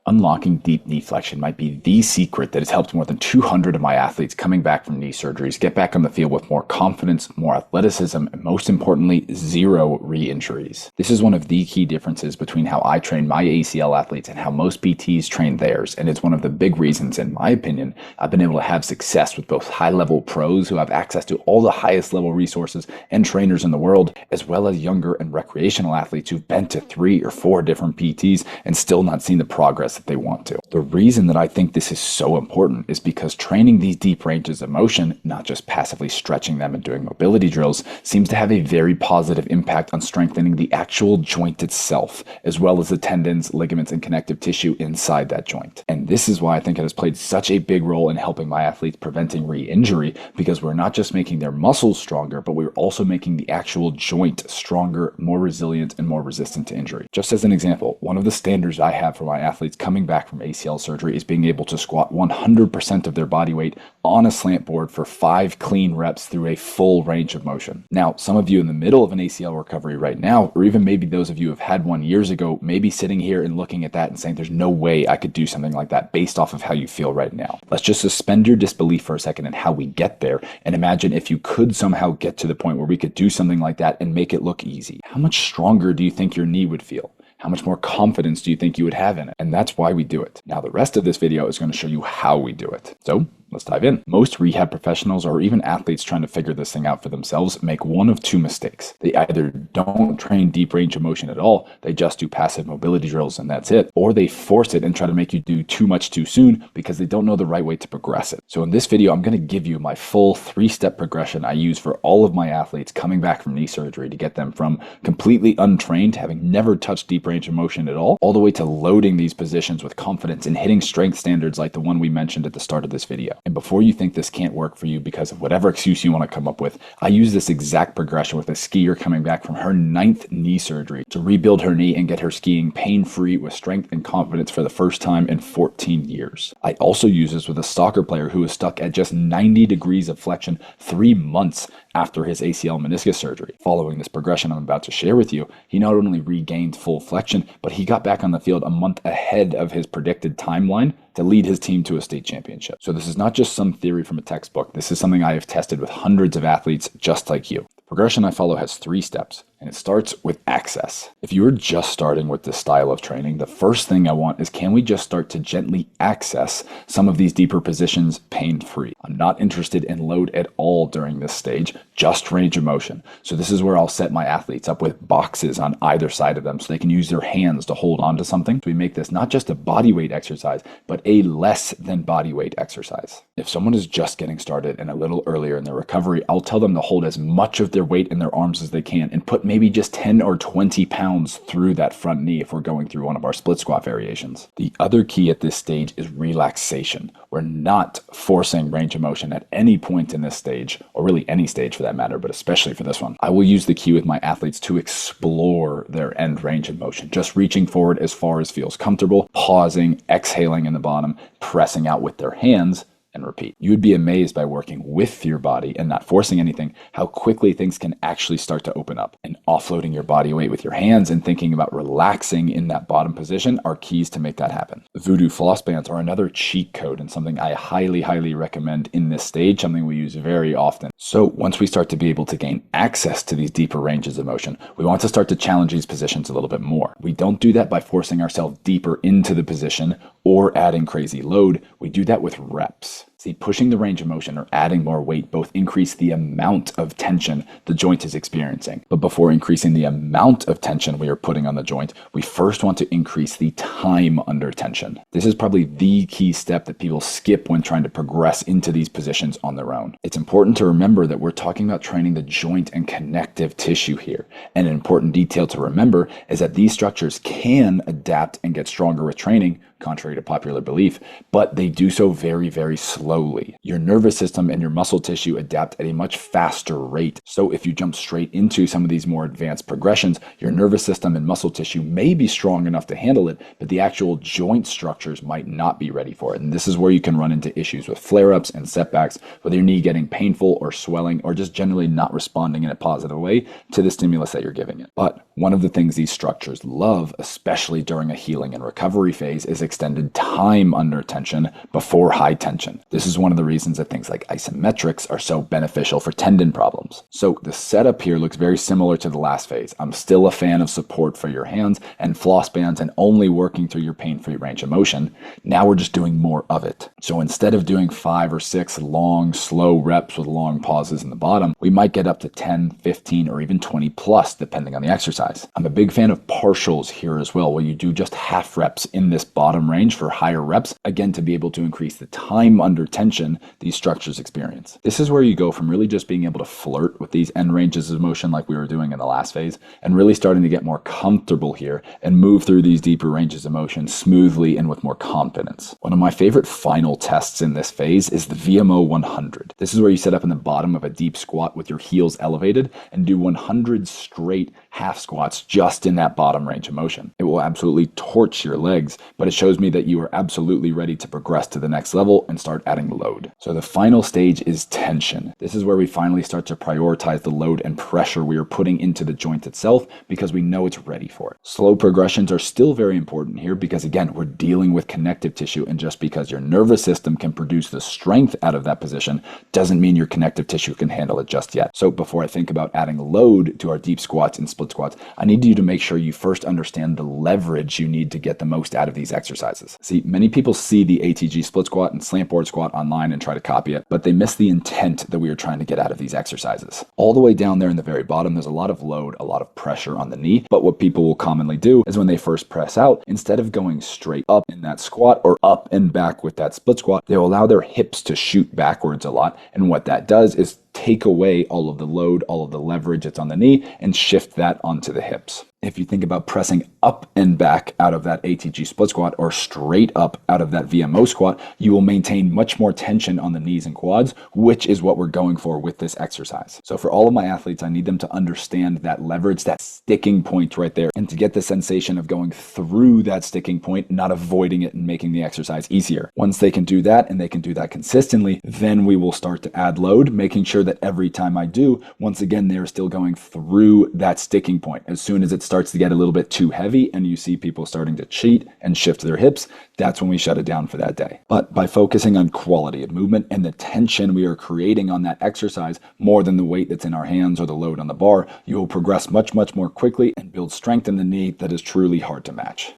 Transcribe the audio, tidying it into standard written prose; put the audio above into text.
Unlocking deep knee flexion might be the secret that has helped more than 200 of my athletes coming back from knee surgeries get back on the field with more confidence, more athleticism, and most importantly, zero re-injuries. This is one of the key differences between how I train my ACL athletes and how most PTs train theirs, and it's one of the big reasons, in my opinion, I've been able to have success with both high-level pros who have access to all the highest level resources and trainers in the world, as well as younger and recreational athletes who've been to 3 or 4 different PTs and still not seen the progress that they want to. The reason that I think this is so important is because training these deep ranges of motion, not just passively stretching them and doing mobility drills, seems to have a very positive impact on strengthening the actual joint itself, as well as the tendons, ligaments, and connective tissue inside that joint. And this is why I think it has played such a big role in helping my athletes preventing re-injury, because we're not just making their muscles stronger, but we're also making the actual joint stronger, more resilient, and more resistant to injury. Just as an example, one of the standards I have for my athletes coming back from ACL surgery is being able to squat 100% of their body weight on a slant board for 5 clean reps through a full range of motion. Now, some of you in the middle of an ACL recovery right now, or even maybe those of you who have had one years ago, may be sitting here and looking at that and saying, there's no way I could do something like that based off of how you feel right now. Let's just suspend your disbelief for a second in how we get there and imagine if you could somehow get to the point where we could do something like that and make it look easy. How much stronger do you think your knee would feel? How much more confidence do you think you would have in it? And that's why we do it. Now, the rest of this video is going to show you how we do it. So let's dive in. Most rehab professionals or even athletes trying to figure this thing out for themselves make one of 2 mistakes. They either don't train deep range of motion at all, they just do passive mobility drills and that's it, or they force it and try to make you do too much too soon because they don't know the right way to progress it. So in this video, I'm going to give you my full 3-step progression I use for all of my athletes coming back from knee surgery to get them from completely untrained, having never touched deep range of motion at all the way to loading these positions with confidence and hitting strength standards like the one we mentioned at the start of this video. And before you think this can't work for you because of whatever excuse you want to come up with, I use this exact progression with a skier coming back from her 9th knee surgery to rebuild her knee and get her skiing pain-free with strength and confidence for the first time in 14 years. I also use this with a soccer player who was stuck at just 90 degrees of flexion 3 months after his ACL meniscus surgery. Following this progression I'm about to share with you, he not only regained full flexion, but he got back on the field a month ahead of his predicted timeline to lead his team to a state championship. So this is not just some theory from a textbook. This is something I have tested with hundreds of athletes just like you. The progression I follow has 3 steps, and it starts with access. If you are just starting with this style of training, the first thing I want is, can we just start to gently access some of these deeper positions pain-free? I'm not interested in load at all during this stage, just range of motion. So this is where I'll set my athletes up with boxes on either side of them so they can use their hands to hold on to something. So we make this not just a body weight exercise, but a less than body weight exercise. If someone is just getting started and a little earlier in their recovery, I'll tell them to hold as much of their weight in their arms as they can and put maybe just 10 or 20 pounds through that front knee if we're going through one of our split squat variations. The other key at this stage is relaxation. We're not forcing range of motion at any point in this stage, or really any stage for that matter, but especially for this one. I will use the key with my athletes to explore their end range of motion, just reaching forward as far as feels comfortable, pausing, exhaling in the bottom, pressing out with their hands, and repeat. You would be amazed by working with your body and not forcing anything, how quickly things can actually start to open up. And offloading your body weight with your hands and thinking about relaxing in that bottom position are keys to make that happen. Voodoo floss bands are another cheat code and something I highly recommend in this stage, something we use very often. So once we start to be able to gain access to these deeper ranges of motion, we want to start to challenge these positions a little bit more. We don't do that by forcing ourselves deeper into the position or adding crazy load. We do that with reps. See, pushing the range of motion or adding more weight both increase the amount of tension the joint is experiencing. But before increasing the amount of tension we are putting on the joint, we first want to increase the time under tension. This is probably the key step that people skip when trying to progress into these positions on their own. It's important to remember that we're talking about training the joint and connective tissue here. And an important detail to remember is that these structures can adapt and get stronger with training, contrary to popular belief, but they do so very slowly slowly. Your nervous system and your muscle tissue adapt at a much faster rate. So if you jump straight into some of these more advanced progressions, your nervous system and muscle tissue may be strong enough to handle it, but the actual joint structures might not be ready for it. And this is where you can run into issues with flare-ups and setbacks, with your knee getting painful or swelling or just generally not responding in a positive way to the stimulus that you're giving it. But one of the things these structures love, especially during a healing and recovery phase, is extended time under tension before high tension. This is one of the reasons that things like isometrics are so beneficial for tendon problems. So the setup here looks very similar to the last phase. I'm still a fan of support for your hands and floss bands and only working through your pain-free range of motion. Now we're just doing more of it. So instead of doing 5 or 6 long, slow reps with long pauses in the bottom, we might get up to 10, 15, or even 20 plus, depending on the exercise. I'm a big fan of partials here as well, where you do just half reps in this bottom range for higher reps, again, to be able to increase the time under tension these structures experience. This is where you go from really just being able to flirt with these end ranges of motion like we were doing in the last phase, and really starting to get more comfortable here and move through these deeper ranges of motion smoothly and with more confidence. One of my favorite final tests in this phase is the VMO 100. This is where you set up in the bottom of a deep squat with your heels elevated and do 100 straight half squats just in that bottom range of motion. It will absolutely torch your legs, but it shows me that you are absolutely ready to progress to the next level and start adding load. So the final stage is tension. This is where we finally start to prioritize the load and pressure we are putting into the joint itself because we know it's ready for it. Slow progressions are still very important here because, again, we're dealing with connective tissue, and just because your nervous system can produce the strength out of that position doesn't mean your connective tissue can handle it just yet. So before I think about adding load to our deep squats and split squats, I need you to make sure you first understand the leverage you need to get the most out of these exercises. See, many people see the ATG split squat and slant board squat online and try to copy it, but they miss the intent that we are trying to get out of these exercises. All the way down there in the very bottom, there's a lot of load, a lot of pressure on the knee, but what people will commonly do is when they first press out, instead of going straight up in that squat or up and back with that split squat, they'll allow their hips to shoot backwards a lot, and what that does is take away all of the load, all of the leverage that's on the knee, and shift that onto the hips. If you think about pressing up and back out of that ATG split squat or straight up out of that VMO squat, you will maintain much more tension on the knees and quads, which is what we're going for with this exercise. So for all of my athletes, I need them to understand that leverage, that sticking point right there, and to get the sensation of going through that sticking point, not avoiding it and making the exercise easier. Once they can do that, and they can do that consistently, then we will start to add load, making sure that every time I do, once again, they're still going through that sticking point. As soon as it starts to get a little bit too heavy and you see people starting to cheat and shift their hips, that's when we shut it down for that day. But by focusing on quality of movement and the tension we are creating on that exercise more than the weight that's in our hands or the load on the bar, you will progress much, much more quickly and build strength in the knee that is truly hard to match.